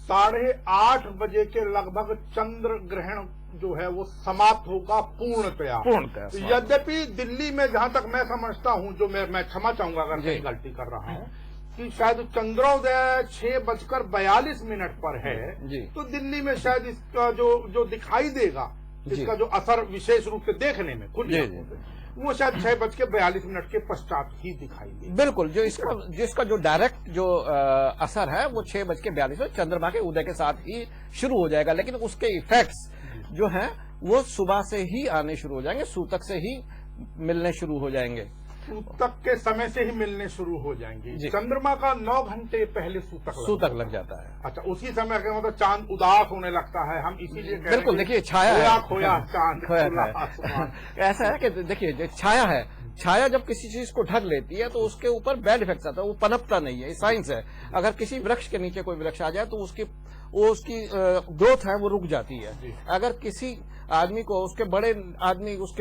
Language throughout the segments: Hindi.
8:30 बजे के लगभग चंद्र ग्रहण जो है वो समाप्त होगा पूर्णतया। यद्यपि दिल्ली में जहां तक मैं समझता हूं, जो मैं क्षमा चाहूंगा अगर कहीं गलती कर रहा हूं, कि शायद चंद्रोदय 6:42 पर है, तो दिल्ली में शायद इसका जो दिखाई देगा, इसका जो असर विशेष रूप से देखने में खुद वो शायद 6:42 के पश्चात ही दिखाई देगा। बिल्कुल, जिसका जो डायरेक्ट जो असर है वो 6:42 चंद्रमा के उदय के साथ ही शुरू हो जाएगा, लेकिन उसके इफेक्ट्स जो हैं वो सुबह से ही आने शुरू हो जाएंगे, सूतक से ही मिलने शुरू हो जाएंगे, सूतक के समय से ही मिलने शुरू हो जाएंगे। चंद्रमा का 9 घंटे पहले सूतक लग जाता है। अच्छा, उसी समय के मतलब चांद उदास होने लगता है, हम इसीलिए बिल्कुल देखिए छाया है, खोया चांद ऐसा है कि देखिए छाया है, छाया जब किसी चीज को ढक लेती है तो उसके ऊपर बैड इफेक्ट आता है, वो पनपता नहीं है, ये साइंस है। अगर किसी वृक्ष के नीचे कोई वृक्ष आ जाए तो उसकी ग्रोथ है वो रुक जाती है। अगर किसी आदमी को उसके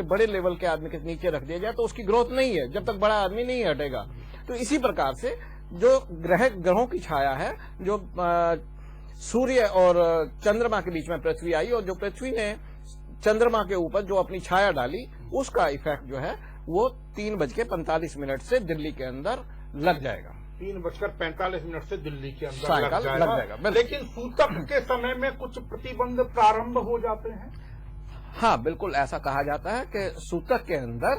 बड़े लेवल के आदमी के नीचे रख दिया जाए तो उसकी ग्रोथ नहीं है, जब तक बड़ा आदमी नहीं हटेगा। तो इसी प्रकार से जो ग्रहों की छाया है, जो सूर्य और चंद्रमा के बीच में पृथ्वी आई और जो पृथ्वी ने चंद्रमा के ऊपर जो अपनी छाया डाली, उसका इफेक्ट जो है वो 3:45 से दिल्ली के अंदर लग जाएगा। 3:45 से दिल्ली के अंदर लग जाएगा। लेकिन सूतक के समय में कुछ प्रतिबंध प्रारंभ हो जाते हैं। हाँ, बिल्कुल ऐसा कहा जाता है कि सूतक के अंदर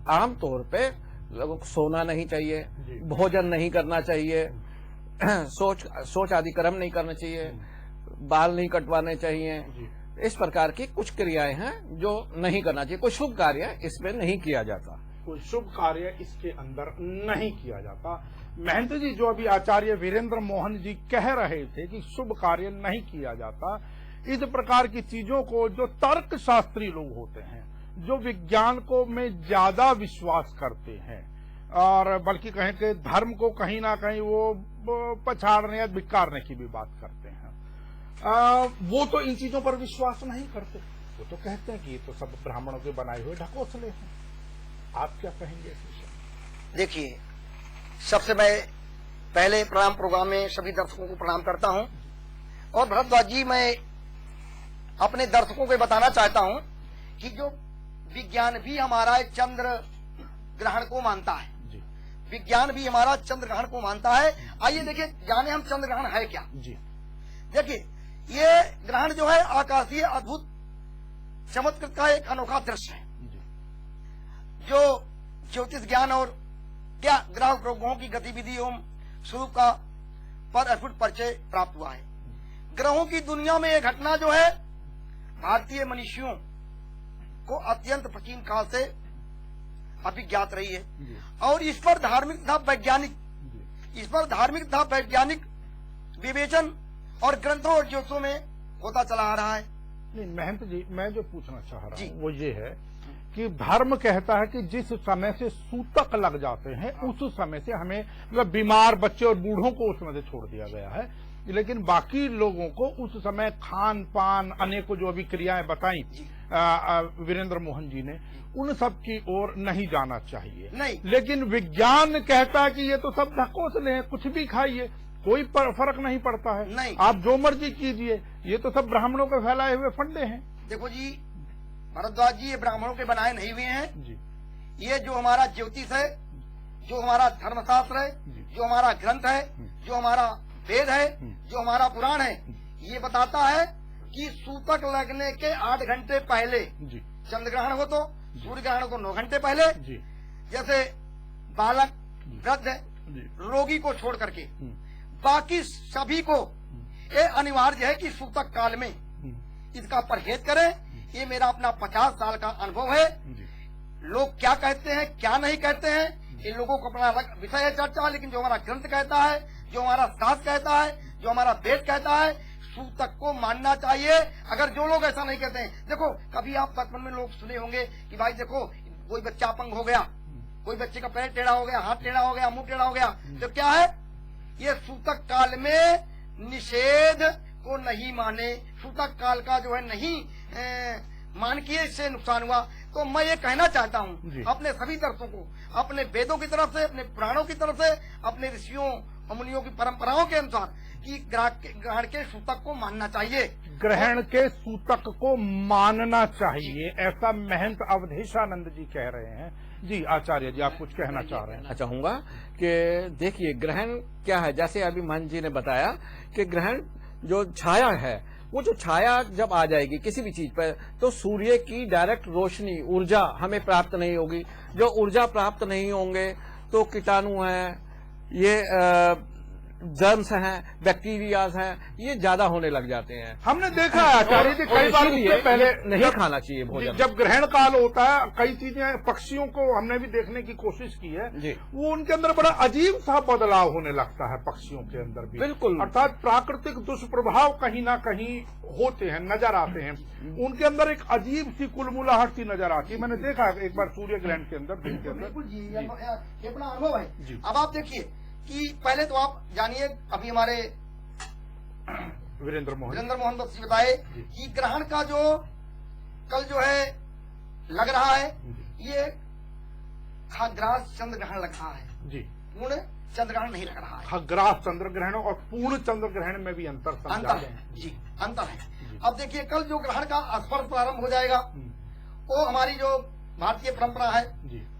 आमतौर पे लोगों को सोना नहीं चाहिए, भोजन नहीं करना चाहिए, सोच आदि कर्म नहीं करना चाहिए, बाल नहीं कटवाने चाहिए। इस प्रकार की कुछ क्रियाएं हैं जो नहीं करना चाहिए। कोई शुभ कार्य इसमें नहीं किया जाता, कोई शुभ कार्य इसके अंदर नहीं किया जाता। महंत जी, जो अभी आचार्य वीरेंद्र मोहन जी कह रहे थे कि शुभ कार्य नहीं किया जाता, इस प्रकार की चीजों को जो तर्क शास्त्री लोग होते हैं, जो विज्ञान को में ज्यादा विश्वास करते हैं और बल्कि कहें कि धर्म को कहीं ना कहीं वो पछाड़ने या धिक्कारने की भी बात करते हैं, वो तो इन चीजों पर विश्वास नहीं करते। वो तो कहते हैं कि ये तो सब ब्राह्मणों के बनाए हुए ढकोसले हैं। आप क्या कहेंगे इस विषय? देखिए, सबसे मैं पहले प्रोग्राम में सभी दर्शकों को प्रणाम करता हूं और भरद्वाज जी, मैं अपने दर्शकों को बताना चाहता हूं कि जो विज्ञान भी हमारा चंद्र ग्रहण को मानता है, विज्ञान भी हमारा चंद्र ग्रहण को मानता है। आइए देखिए, जाने हम चंद्र ग्रहण है क्या। देखिए, ये ग्रहण जो है आकाशीय अद्भुत चमत्कार का एक अनोखा दृश्य है, जो ज्योतिष ज्ञान और क्या ग्रह ग्रहों की गतिविधि एवं स्वरूप का पर अद्भुत परिचय प्राप्त हुआ है। ग्रहों की दुनिया में यह घटना जो है भारतीय मनुष्यों को अत्यंत प्राचीन काल से अभिज्ञात रही है और इस पर धार्मिक तथा वैज्ञानिक विवेचन और ग्रंथों और ज्योतिषों में होता चला आ रहा है। नहीं महंत जी, मैं जो पूछना चाह रहा हूँ वो ये है कि धर्म कहता है कि जिस समय से सूतक लग जाते हैं उस समय से हमें मतलब बीमार बच्चे और बूढ़ों को उसमें से छोड़ दिया गया है, लेकिन बाकी लोगों को उस समय खान पान अनेकों जो अभी क्रियाएं बताई वीरेंद्र मोहन जी ने, उन सब की ओर नहीं जाना चाहिए। नहीं, लेकिन विज्ञान कहता है कि ये तो सब ढकोसले हैं, कुछ भी खाइए, कोई फर्क नहीं पड़ता है। नहीं, आप जो मर्जी कीजिए, ये तो सब ब्राह्मणों के फैलाए हुए फंडे हैं। देखो जी भरद्वाज जी, ये ब्राह्मणों के बनाए नहीं हुए हैं जी। ये जो हमारा ज्योतिष है, जो हमारा धर्मशास्त्र है, जो हमारा ग्रंथ है, जो हमारा वेद है, जो हमारा पुराण है, ये बताता है कि सूतक लगने के 8 घंटे पहले चंद्र ग्रहण हो तो सूर्य ग्रहण हो तो 9 घंटे पहले, जैसे बालक, वृद्ध, रोगी को छोड़ करके बाकी सभी को ये अनिवार्य है कि सूतक काल में इसका परहेज करें। ये मेरा अपना 50 साल का अनुभव है। लोग क्या कहते हैं क्या नहीं कहते हैं, इन लोगों को अपना अलग विषय है चर्चा, लेकिन जो हमारा ग्रंथ कहता है, जो हमारा शास्त्र कहता है, जो हमारा वेद कहता है, सूतक को मानना चाहिए। अगर जो लोग ऐसा नहीं कहते हैं, देखो कभी आप बचपन में लोग सुने होंगे कि भाई देखो कोई बच्चा अपंग हो गया, कोई बच्चे का पैर टेढ़ा हो गया, हाथ टेढ़ा हो गया, मुंह टेढ़ा हो गया, तो क्या है, ये सूतक काल में निषेध को नहीं माने, सूतक काल का जो है नहीं मान किए, इससे नुकसान हुआ। तो मैं ये कहना चाहता हूँ अपने सभी दर्शकों को, अपने वेदों की तरफ से, अपने पुराणों की तरफ से, अपने ऋषियों मुनियों की परंपराओं के अनुसार कि ग्रहण के सूतक को मानना चाहिए। ग्रहण के सूतक को मानना चाहिए, ऐसा महंत अवधेशानंद जी कह रहे हैं। जी आचार्य जी, आप कुछ कहना चाह रहे हैं? कहना चाहूंगा कि देखिए ग्रहण क्या है, जैसे अभी महंत जी ने बताया कि ग्रहण जो छाया है, वो जो छाया जब आ जाएगी किसी भी चीज पर, तो सूर्य की डायरेक्ट रोशनी, ऊर्जा हमें प्राप्त नहीं होगी। जो ऊर्जा प्राप्त नहीं होंगे तो कीटाणु हैं, ये जर्म्स हैं, बैक्टीरियाज हैं, ये ज्यादा होने लग जाते हैं। हमने देखा है आचार्य जी, कई बार उससे पहले नहीं खाना चाहिए भोजन। जब ग्रहण काल होता है, कई चीजें पक्षियों को हमने भी देखने की कोशिश की है जी। वो उनके अंदर बड़ा अजीब सा बदलाव होने लगता है, पक्षियों के अंदर भी। बिल्कुल। अर्थात प्राकृतिक दुष्प्रभाव कहीं ना कहीं होते हैं, नजर आते हैं। उनके अंदर एक अजीब सी कुलमुलाहट सी नजर आती है। मैंने देखा एक बार सूर्य ग्रहण के अंदर, दिन के अंदर। बिल्कुल जी, ये अपना अनुभव है। जी। अब आप देखिए कि पहले तो आप जानिए, अभी हमारे वीरेंद्र मोहन बख्शी बताए कि ग्रहण का जो कल जो है लग रहा है, ये खग्रास चंद्र ग्रहण लग रहा है जी, पूर्ण चंद्र ग्रहण नहीं लग रहा है। खग्रास चंद्र ग्रहण और पूर्ण चंद्र ग्रहण में भी अंतर है जी, अंतर है। अब देखिए कल जो ग्रहण का स्पर्श प्रारंभ हो जाएगा, वो हमारी जो भारतीय परंपरा है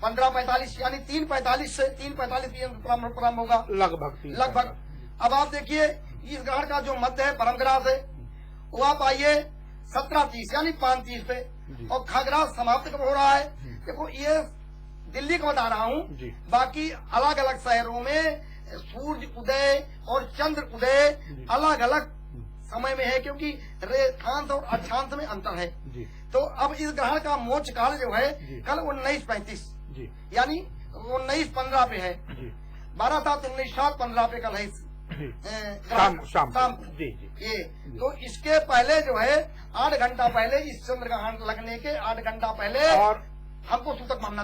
15:45 यानी 3:45 से 3:45 PM प्रारंभ होगा लगभग। अब आप देखिए इस ग्रहण का जो मध्य है परमग्रास है, वो आप आइए 17:30 यानी 5:30 पे, और खग्रास समाप्त कब हो रहा है? देखो ये दिल्ली को बता रहा हूँ, बाकी अलग अलग शहरों में सूर्य उदय और चंद्र उदय अलग अलग समय में है, क्योंकि रेखांश और अक्षांश में अंतर है। तो अब इस ग्रहण का मोक्ष काल जो है कल 19:35 यानी 19:15 पे है, 12/7/19/7 पे कल है शाम ये। तो इसके पहले जो है 8 घंटा पहले, इस चंद्र ग्रहण लगने के 8 घंटा पहले और हमको सूतक मानना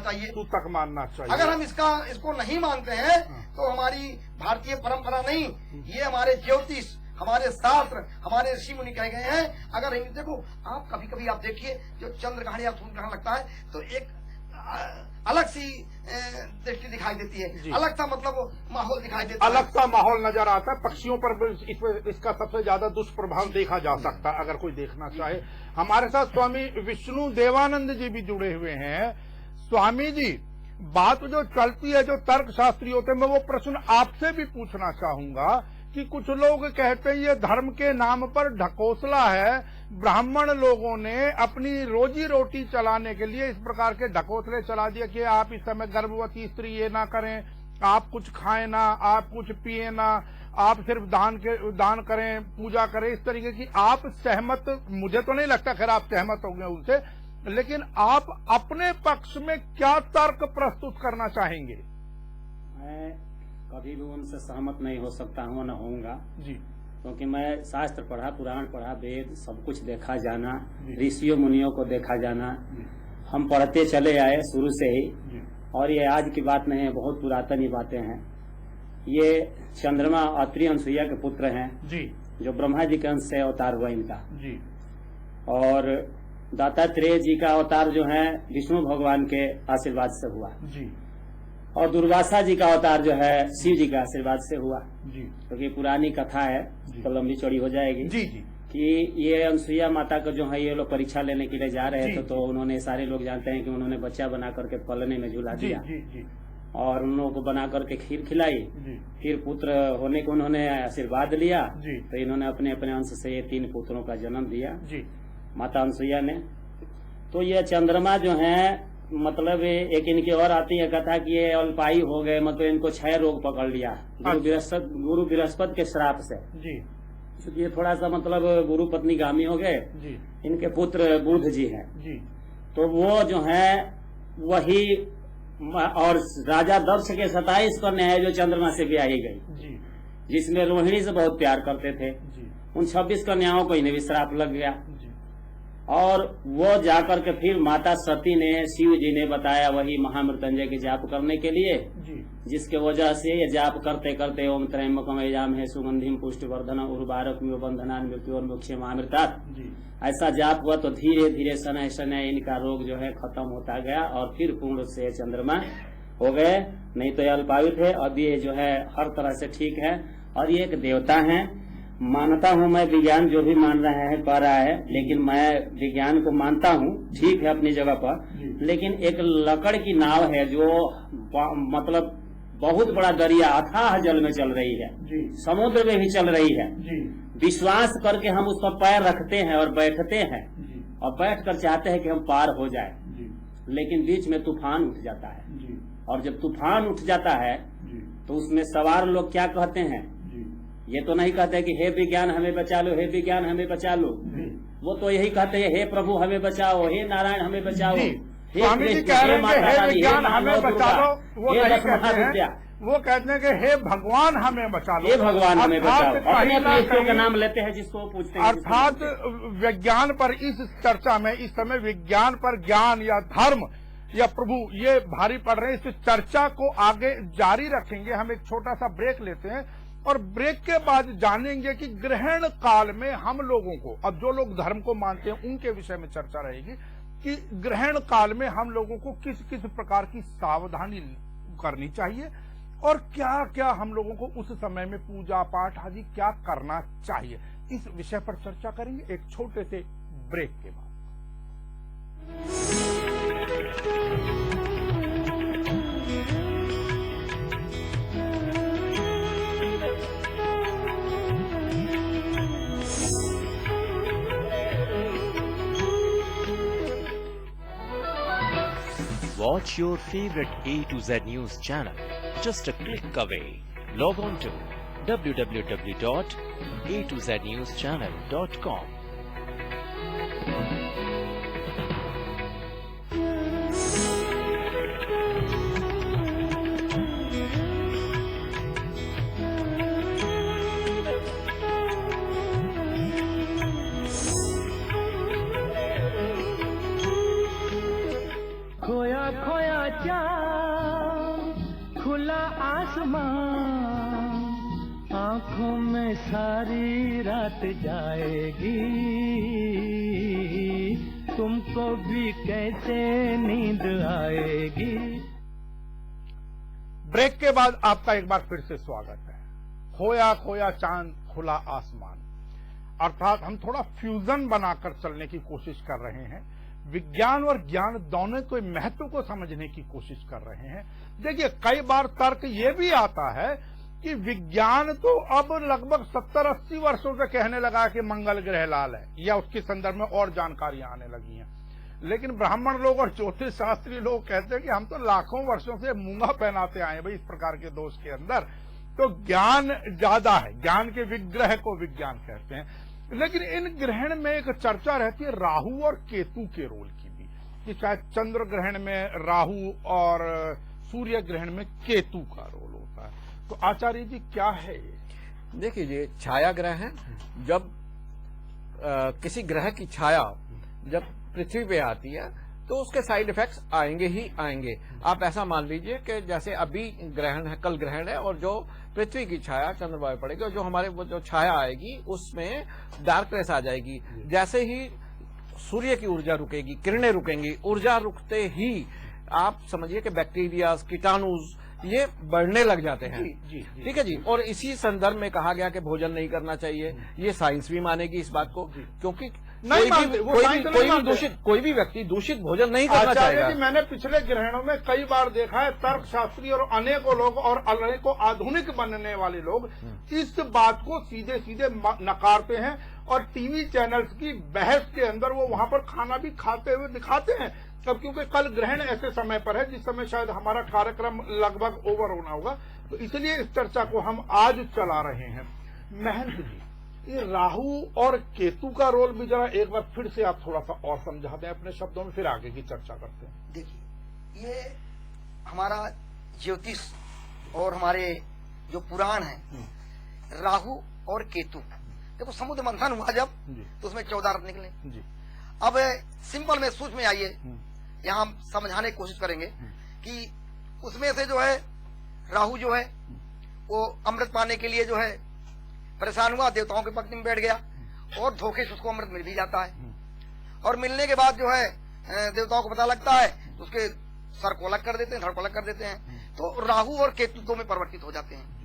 चाहिए। अगर हम इसको नहीं मानते हैं तो हमारी भारतीय परंपरा नहीं, ये हमारे ज्योतिष, हमारे शास्त्र, हमारे ऋषि मुनि कहे गए हैं। अगर देखो आप कभी आप देखिए जो चंद्र ग्रहण या सूर्य ग्रहण लगता है तो एक अलग सी दृष्टि दिखाई देती है, अलग सा मतलब माहौल दिखाई देता है, अलग सा माहौल नजर आता है। पक्षियों पर इसका सबसे ज्यादा दुष्प्रभाव देखा जा सकता है, अगर कोई देखना चाहे। हमारे साथ स्वामी विष्णु देवानंद जी भी जुड़े हुए हैं। स्वामी जी, बात जो चलती है, जो तर्क शास्त्री होते हैं, मैं वो प्रश्न आपसे भी पूछना चाहूंगा कि कुछ लोग कहते हैं ये धर्म के नाम पर ढकोसला है। ब्राह्मण लोगों ने अपनी रोजी रोटी चलाने के लिए इस प्रकार के ढकोसले चला दिया कि आप इस समय गर्भवती स्त्री ये ना करें, आप कुछ खाएं ना, आप कुछ पिए ना, आप सिर्फ दान करें, पूजा करें। इस तरीके की आप सहमत, मुझे तो नहीं लगता खैर आप सहमत होंगे उनसे, लेकिन आप अपने पक्ष में क्या तर्क प्रस्तुत करना चाहेंगे? मैं कभी भी उनसे सहमत नहीं हो सकता हूँ, न होऊंगा जी, क्योंकि मैं शास्त्र पढ़ा, पुराण पढ़ा, वेद सब कुछ देखा जाना, ऋषियों मुनियों को देखा जाना, हम पढ़ते चले आए शुरू से ही। और ये आज की बात नहीं है, बहुत पुरातन ही बातें हैं। ये चंद्रमा अत्रि अनसुईया के पुत्र हैं जी, जो ब्रह्मा जी के अंश से अवतार हुआ इनका जी, और दत्तात्रेय जी का अवतार जो है विष्णु भगवान के आशीर्वाद से हुआ जी, और दुर्वासा जी का अवतार जो है शिव जी के आशीर्वाद से हुआ जी, क्योंकि पुरानी कथा है तो लंबी चौड़ी हो जाएगी जी जी, कि ये अनसुईया माता को जो है ये लोग परीक्षा लेने के लिए जा रहे थे, तो उन्होंने, सारे लोग जानते हैं कि उन्होंने बच्चा बना करके पलने में झूला दिया और उन लोगों को बना करके खीर खिलाई, फिर पुत्र होने को उन्होंने आशीर्वाद लिया, तो इन्होंने अपने अपने अंश से ये 3 पुत्रों का जन्म दिया माता अनसुईया ने। तो ये चंद्रमा जो है मतलब एक इनकी और आती है कथा कि ये अल्पायु हो गए, मतलब इनको क्षय रोग पकड़ लिया गुरु बृहस्पति के श्राप से जी, क्योंकि ये थोड़ा सा मतलब गुरु पत्नी गामी हो गए जी। इनके पुत्र बुध जी हैं जी, तो वो जो है वही, और राजा दक्ष के 27 कन्या है जो चंद्रमा से ब्याही गई जी, जिसमें रोहिणी से बहुत प्यार करते थे जी। उन 26 कन्याओं को इन्हें भी श्राप लग गया जी। और वो जाकर के फिर माता सती ने, शिव जी ने बताया वही महामृत्युंजय के जाप करने के लिए जी, जिसके वजह से ये जाप करते करते ओम त्रयंबकम यजामहे सुगंधिम पुष्टिवर्धनम उर्वारुकमिव बंधनान् मृत्योर्मुक्षीयम् अमृतात्, ऐसा जाप हुआ। तो धीरे धीरे शनैः शनैः इनका रोग जो है खत्म होता गया और फिर पूर्ण से चंद्रमा हो गए, नहीं तो ये अल्पायु थे। अब ये जो है हर तरह से ठीक है और ये एक देवता है। मानता हूँ मैं, विज्ञान जो भी मान रहा है कह रहा है, लेकिन मैं विज्ञान को मानता हूँ, ठीक है अपनी जगह पर। लेकिन एक लकड़ की नाव है जो मतलब बहुत बड़ा दरिया अथाह जल में चल रही है, समुद्र में भी चल रही है। विश्वास करके हम उस पर पैर रखते हैं और बैठते हैं और बैठ कर चाहते हैं कि हम पार हो जाए, लेकिन बीच में तूफान उठ जाता है। और जब तूफान उठ जाता है तो उसमें सवार लोग क्या कहते हैं? ये तो नहीं कहते कि हे विज्ञान हमें बचा लो, हे विज्ञान हमें बचा लो। वो तो यही कहते हैं, हे प्रभु हमें बचाओ, हे नारायण हमें बचाओ, स्वामी जी कह रहे हैं हे विज्ञान हमें बचा लो। वो नहीं कहते हैं, वो कहते हैं कि हे भगवान हमें बचा लो, हे भगवान हमें बचाओ। अपने अपने ईश्वर का नाम लेते हैं जिसको पूछते हैं। अर्थात विज्ञान पर इस चर्चा में इस समय विज्ञान पर ज्ञान या धर्म या प्रभु ये भारी पड़ रहे हैं। इस चर्चा को आगे जारी रखेंगे। हम एक छोटा सा ब्रेक लेते हैं और ब्रेक के बाद जानेंगे कि ग्रहण काल में हम लोगों को, अब जो लोग धर्म को मानते हैं उनके विषय में चर्चा रहेगी कि ग्रहण काल में हम लोगों को किस किस प्रकार की सावधानी करनी चाहिए और क्या क्या हम लोगों को उस समय में पूजा पाठ आदि क्या करना चाहिए। इस विषय पर चर्चा करेंगे एक छोटे से ब्रेक के बाद। Watch your favorite A to Z news channel just a click away. Log on to www.a2znewschannel.com. खोया खोया चाँद खुला आसमां, आँखों में सारी रात जाएगी, तुमको भी कैसे नींद आएगी। ब्रेक के बाद आपका एक बार फिर से स्वागत है। खोया खोया चांद खुला आसमान, अर्थात हम थोड़ा फ्यूजन बनाकर चलने की कोशिश कर रहे हैं। विज्ञान और ज्ञान दोनों के महत्व को समझने की कोशिश कर रहे हैं। देखिए कई बार तर्क ये भी आता है कि विज्ञान तो अब लगभग 70-80 वर्षों से कहने लगा कि मंगल ग्रह लाल है या उसके संदर्भ में और जानकारियां आने लगी हैं, लेकिन ब्राह्मण लोग और ज्योतिष शास्त्री लोग कहते हैं कि हम तो लाखों वर्षों से मूंगा पहनाते आए भाई इस प्रकार के दोष के अंदर, तो ज्ञान ज्यादा है, ज्ञान के विग्रह को विज्ञान कहते हैं। लेकिन इन ग्रहण में एक चर्चा रहती है राहु और केतु के रोल की भी, कि शायद चंद्र ग्रहण में राहु और सूर्य ग्रहण में केतु का रोल होता है। तो आचार्य जी क्या है ये? देखिए ये छाया ग्रह है। जब किसी ग्रह की छाया जब पृथ्वी पे आती है तो उसके साइड इफेक्ट्स आएंगे ही आएंगे। आप ऐसा मान लीजिए कि जैसे अभी ग्रहण है, कल ग्रहण है और जो पृथ्वी की छाया चंद्रमा पे पड़ेगी और जो हमारे वो जो छाया आएगी उसमें डार्कनेस आ जाएगी। जैसे ही सूर्य की ऊर्जा रुकेगी, किरणें रुकेंगी, ऊर्जा रुकते ही आप समझिए कि बैक्टीरिया, कीटाणुज ये बढ़ने लग जाते हैं। ठीक है जी। और इसी संदर्भ में कहा गया कि भोजन नहीं करना चाहिए। ये साइंस भी मानेगी इस बात को, क्योंकि कोई भी व्यक्ति दूषित भोजन नहीं करना चाहेगा। जी मैंने पिछले ग्रहणों में कई बार देखा है तर्कशास्त्री और अनेकों लोग और अनेकों आधुनिक बनने वाले लोग इस बात को सीधे सीधे नकारते हैं और टीवी चैनल्स की बहस के अंदर वो वहां पर खाना भी खाते हुए दिखाते हैं। अब क्योंकि कल ग्रहण ऐसे समय पर है जिस समय शायद हमारा कार्यक्रम लगभग ओवर होना होगा, तो इसलिए इस चर्चा को हम आज चला रहे हैं। महंत जी, ये राहु और केतु का रोल भी जरा एक बार फिर से आप थोड़ा सा और समझा दें अपने शब्दों में, फिर आगे की चर्चा करते हैं। देखिए ये हमारा ज्योतिष और हमारे जो पुराण है, राहु और केतु, देखो समुद्र मंथन हुआ जब तो उसमें 14 रत्न निकले। अब सिंपल में सूक्ष्म में आइए, यहाँ हम समझाने की कोशिश करेंगे कि उसमें से जो है राहु जो है वो अमृत पाने के लिए जो है परेशान हुआ, देवताओं के पक्ष में बैठ गया और धोखे से उसको अमृत मिल भी जाता है। और मिलने के बाद जो है देवताओं को पता लगता है तो उसके सर को अलग कर देते हैं, धड़ को अलग कर देते हैं। तो राहु और केतु 2 में परिवर्तित हो जाते हैं।